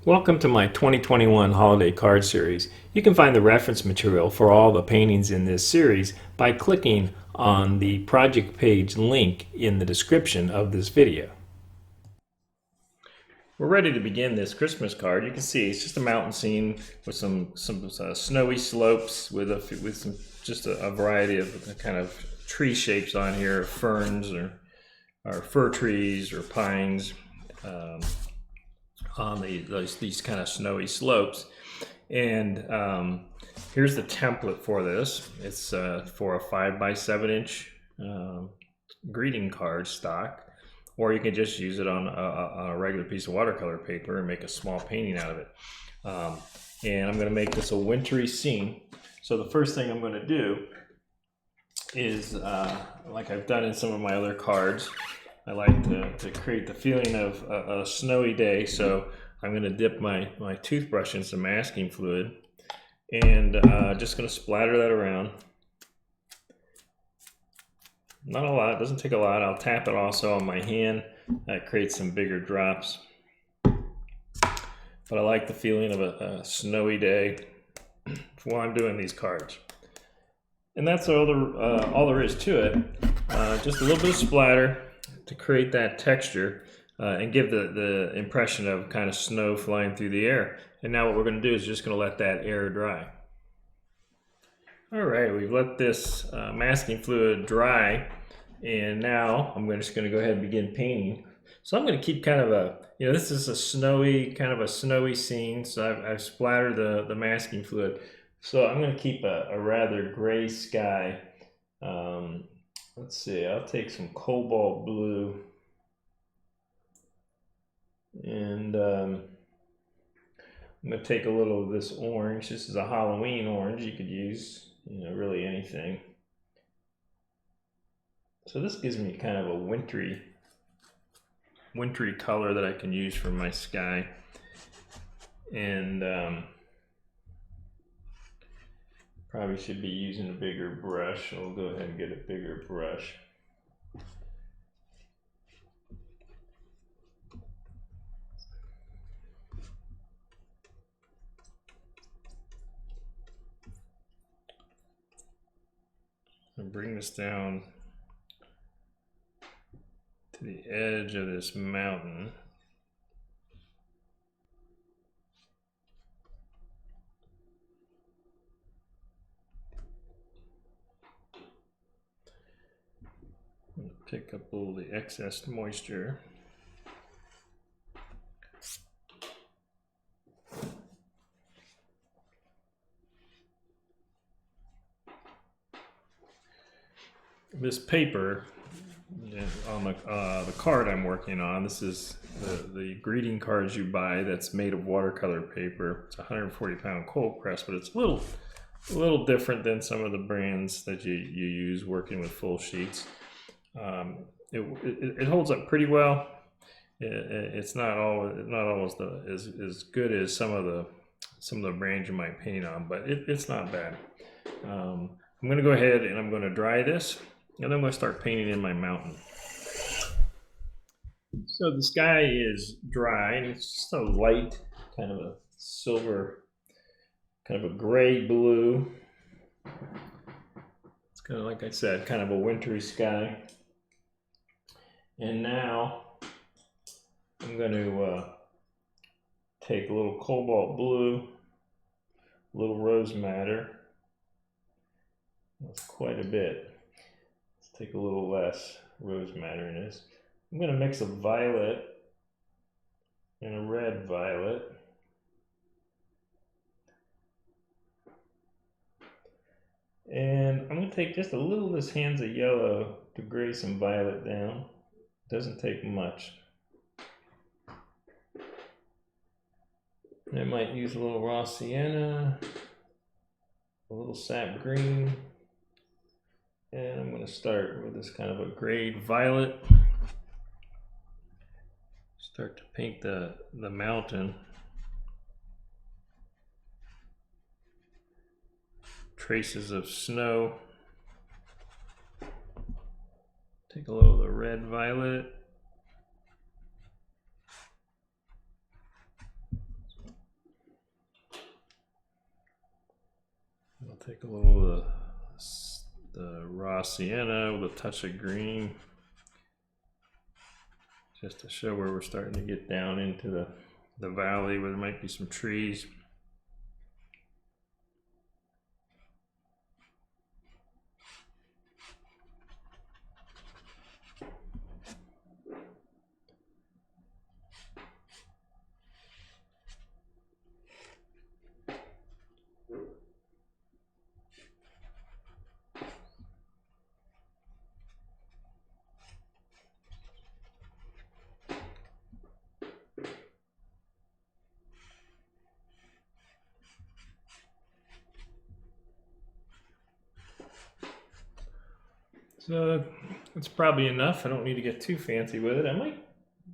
Welcome to my 2021 Holiday Card Series. You can find the reference material for all the paintings in this series by clicking on the project page link in the description of this video. We're ready to begin this Christmas card. You can see it's just a mountain scene with some snowy slopes with a variety of kind of tree shapes on here, ferns or fir trees or pines. On these kind of snowy slopes. And here's the template for this. It's for a 5x7 inch greeting card stock, or you can just use it on a regular piece of watercolor paper and make a small painting out of it. And I'm going to make this a wintry scene. So the first thing I'm going to do is, like I've done in some of my other cards, I like to create the feeling of a snowy day, so I'm going to dip my toothbrush in some masking fluid and just going to splatter that around. Not a lot, it doesn't take a lot. I'll tap it also on my hand. That creates some bigger drops. But I like the feeling of a snowy day while I'm doing these cards. And that's all there is to it. Just a little bit of splatter to create that texture and give the impression of kind of snow flying through the air. And now what we're going to do is just going to let that air dry. All right, we've let this masking fluid dry, and now I'm just going to go ahead and begin painting. So I'm going to keep kind of this is a snowy scene, so I've splattered the masking fluid. So I'm going to keep a rather gray sky. Let's see, I'll take some cobalt blue and I'm going to take a little of this orange. This is a Halloween orange. You could use, really anything. So this gives me kind of a wintry color that I can use for my sky. And probably should be using a bigger brush. I'll go ahead and get a bigger brush. And bring this down to the edge of this mountain. Pick up all the excess moisture. This paper on the card I'm working on, this is the greeting cards you buy that's made of watercolor paper. It's a 140-pound cold press, but it's a little different than some of the brands that you use working with full sheets. It holds up pretty well. It's not always as good as some of the brands you might paint on, but it's not bad. I'm going to go ahead and I'm going to dry this, and then I'm going to start painting in my mountain. So the sky is dry, and it's just a light, kind of a silver, kind of a gray blue. It's kind of, like I said, kind of a wintry sky. And now I'm going to take a little cobalt blue, a little rose madder. That's quite a bit. Let's take a little less rose madder in this. I'm going to mix a violet and a red violet. And I'm going to take just a little of this Hansa yellow to gray some violet down. Doesn't take much. I might use a little raw sienna, a little sap green, and I'm going to start with this kind of a grayed violet. Start to paint the mountain. Traces of snow. Take a little of the red violet. take a little of the raw sienna with a touch of green, just to show where we're starting to get down into the valley where there might be some trees. So it's probably enough. I don't need to get too fancy with it. I might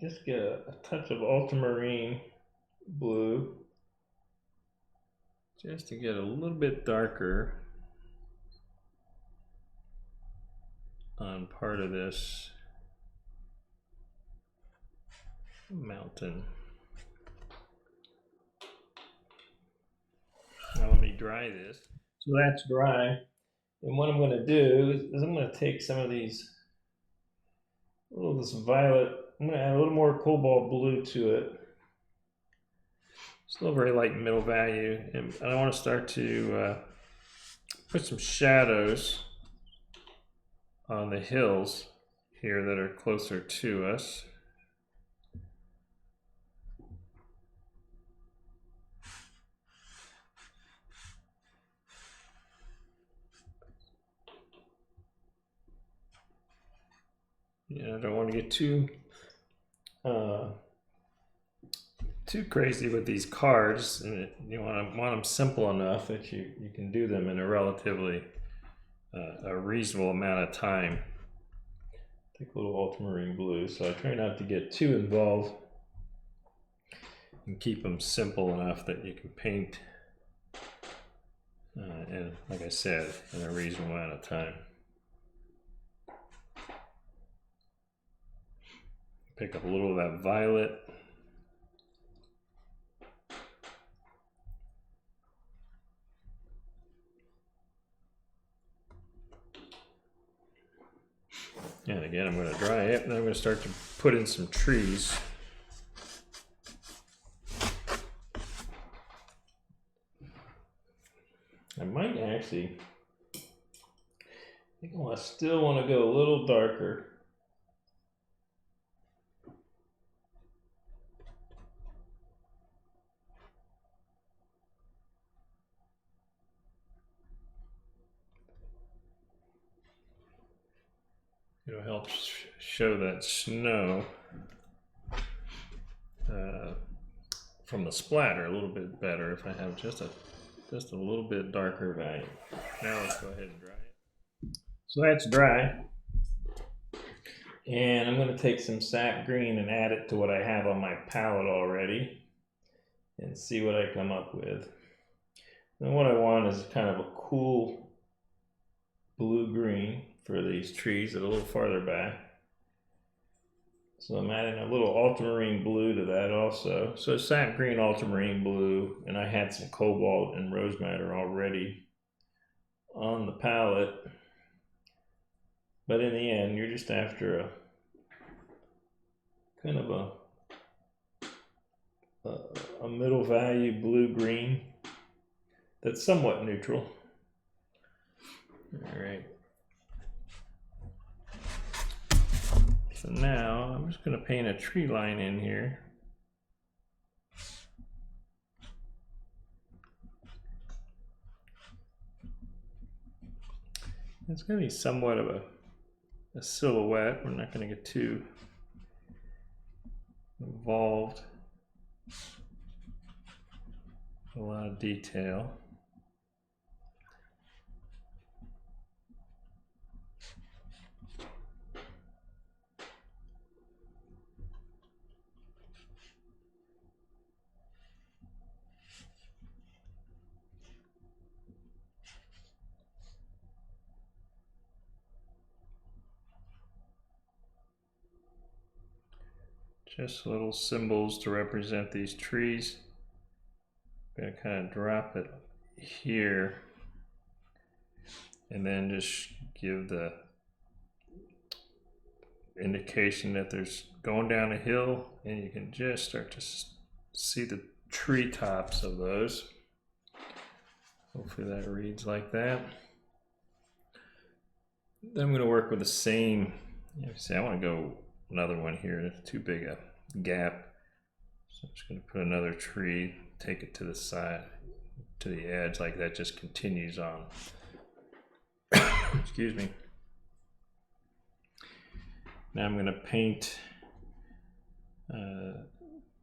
just get a touch of ultramarine blue just to get a little bit darker on part of this mountain. Now let me dry this. So that's dry. And what I'm going to do is I'm going to take some of these, this violet, I'm going to add a little more cobalt blue to it. Still very light middle value. And I want to start to put some shadows on the hills here that are closer to us. Yeah, I don't want to get too crazy with these cards, and you want them simple enough that you can do them in a relatively a reasonable amount of time. Take a little ultramarine blue, so I try not to get too involved and keep them simple enough that you can paint, and like I said, in a reasonable amount of time. Pick up a little of that violet. And again, I'm going to dry it, and I'm going to start to put in some trees. I might actually, I think I still want to go a little darker. It'll help show that snow from the splatter a little bit better if I have just a little bit darker value. Now let's go ahead and dry it. So that's dry. And I'm going to take some sap green and add it to what I have on my palette already and see what I come up with. And what I want is kind of a cool blue-green for these trees that are a little farther back. So I'm adding a little ultramarine blue to that also. So sap green, ultramarine blue, and I had some cobalt and rose madder already on the palette. But in the end, you're just after a kind of a middle value blue-green that's somewhat neutral. All right. So now I'm just going to paint a tree line in here. It's going to be somewhat of a silhouette. We're not going to get too involved. A lot of detail. Just little symbols to represent these trees. I'm going to kind of drop it here and then just give the indication that there's going down a hill, and you can just start to see the treetops of those. Hopefully that reads like that. Then I'm going to work with the same. See, I want to go another one here. It's too big a gap, so I'm just going to put another tree, take it to the side, to the edge, like that. Just continues on. Excuse me. Now I'm going to paint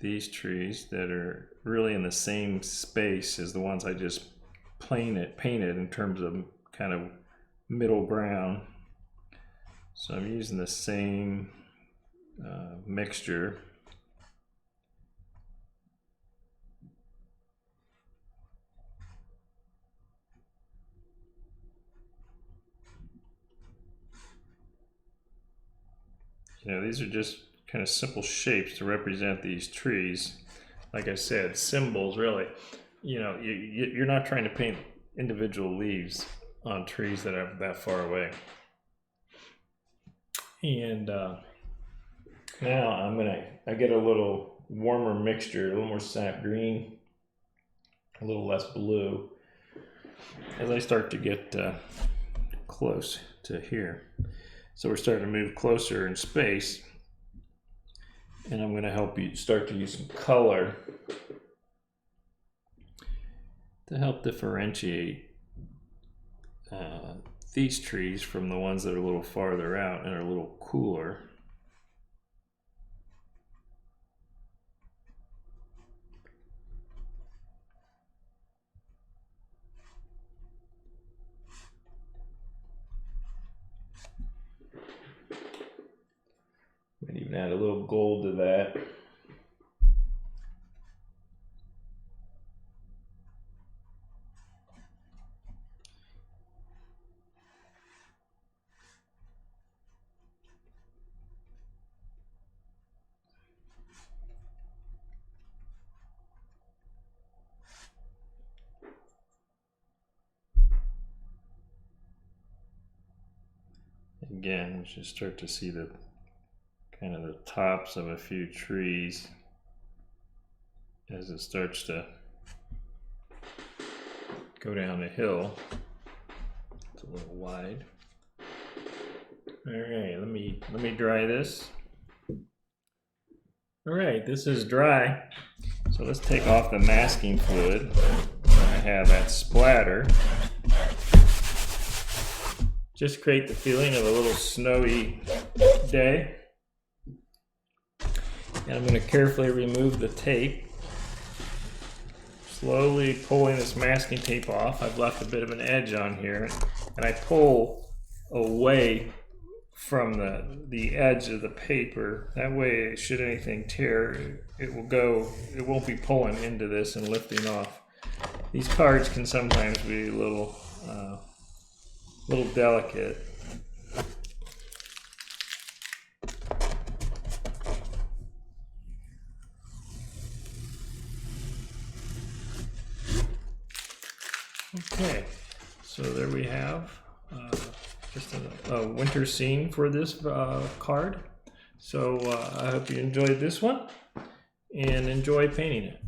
these trees that are really in the same space as the ones I just painted in terms of kind of middle ground. So I'm using the same mixture. You know, these are just kind of simple shapes to represent these trees. Like I said, symbols really. You know, you're not trying to paint individual leaves on trees that are that far away. And now I get a little warmer mixture, a little more sap green, a little less blue, as I start to get close to here. So we're starting to move closer in space, and I'm going to help you start to use some color to help differentiate these trees from the ones that are a little farther out and are a little cooler. Might even add a little gold to that. Again, we should start to see the kind of the tops of a few trees as it starts to go down the hill. It's a little wide. All right, let me dry this. All right, this is dry. So let's take off the masking fluid. I have that splatter. Just create the feeling of a little snowy day. And I'm going to carefully remove the tape. Slowly pulling this masking tape off. I've left a bit of an edge on here, and I pull away from the edge of the paper. That way, should anything tear, it won't be pulling into this and lifting off. These cards can sometimes be a little delicate. Okay, so there we have just a winter scene for this card. So I hope you enjoyed this one and enjoy painting it.